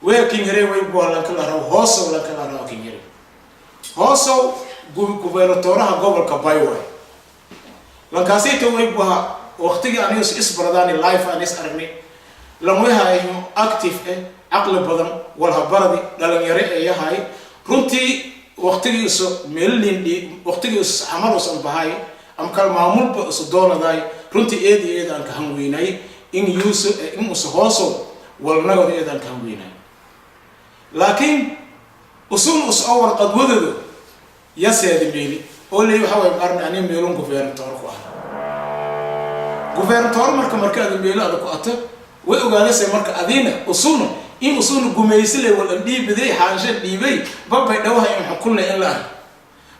weekin hore way boolan kala raw hooso la kala raw kinyiri hooso gubernatoraha gobolka Bayway lankaasito way baa waqtiga aan isbaradani live aan is aragnay lamay active aqli badan wala baradi dhalinyaro ay yahay runtii waqtigiisu meelin waqtigiisu amal usan bahay am kal maamul soo doonaday runtii eediyada aan ka hanweynay in yuusu in hooso wal nagad eedan ka hanweynay laakiin usul awar qadwadadu yaseed meeli oo leeyahay waxa way qarnaan meelun gubernatoor ku ah gubernatoor marka aad meelo ku ato way ogaanaysaa marka adina usulna in usul gumeysle wala dhiibay haansha dhiibay babay dhawaha in xukunna in la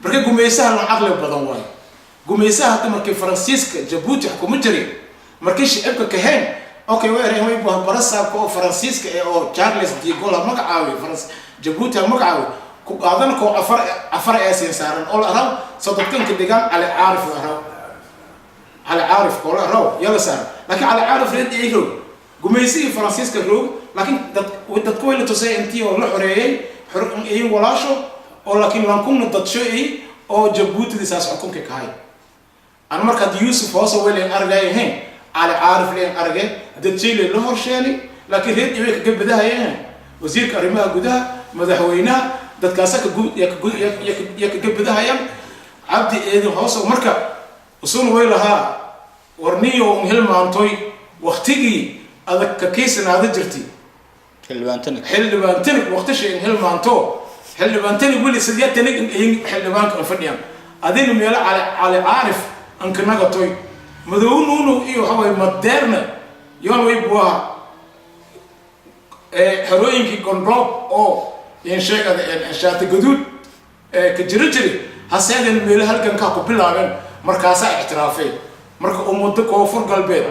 marka gumeysaha la aqli badan waay gumeysaha markii Faransiiska Djibouti xukumo jiray markii shicibka ka heen okay way barasaab ko Faransiiska oo Charles de Gaulle magacaawi Djibouti magacaawi ku qaadan ko afar ee saaran oo la raaw sadaqan ka digan على عارف raaw على عارف ko la raaw yala saaran laakiin على عارف reed eego gumeysi Faransiiska roob laakiin dad ku weyla tusay intii oo la xoreeyay ay walaasho oo laakiin lan kun dad shay oo Djibouti disaas xukunka ka hay أنا مركز يوسف هو اللي أرجع هين على عارف لين أرجع ده شيء اللي له شاني لكن هيك يبيك جب ده هين وزير كريمة جودها مذهوينا ده كاسك يك جب ده هين عبد إذا هوس مركز وصون ويلها ورنيو مهل مانتوي وقتيجي هذا ككيس هذا جرتي حل بانتنك وقتش مهل مانتو حل بانتنك يقول لي سديات تنك حل بانك الفنيان هذين ميلا على عارف أنك نقطوي مدون نونو إيو هواي مدرنا يوم ويبوا هروين كي كونروب أو ينشأ إنشاء تجدود كجرجري هسيد الميلا هل كان كاكو بلعن مركزة احترافي مركز أمودك وفر قلبي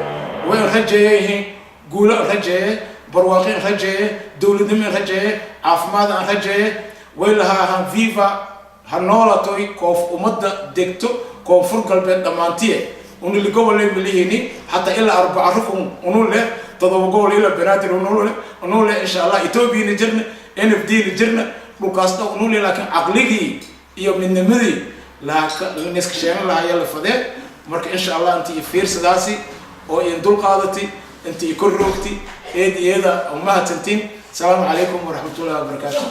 وين رجعيه قولا رجعيه برواقين رجعيه دولة دم رجعيه عفماد رجعيه ويلها فيفا هنولا توي كوف أمد دكتو كوفر قلبي دمانتيه ونقول لقول لي مليني حتى إلا 4 ركن ونقول له تضوجوا لي لبنات ونقول له إن شاء الله إثيوبيا نجرنا NFD نجرنا بوكاستا ونقول له لكن عقلي يوم من النمذي لا الناس كشيء لا يلا فده مرك إن شاء الله أنت يفير سداسي أو يندل قادتي أنت يكون روكتي هذا أمها تنتين السلام عليكم ورحمة الله وبركاته.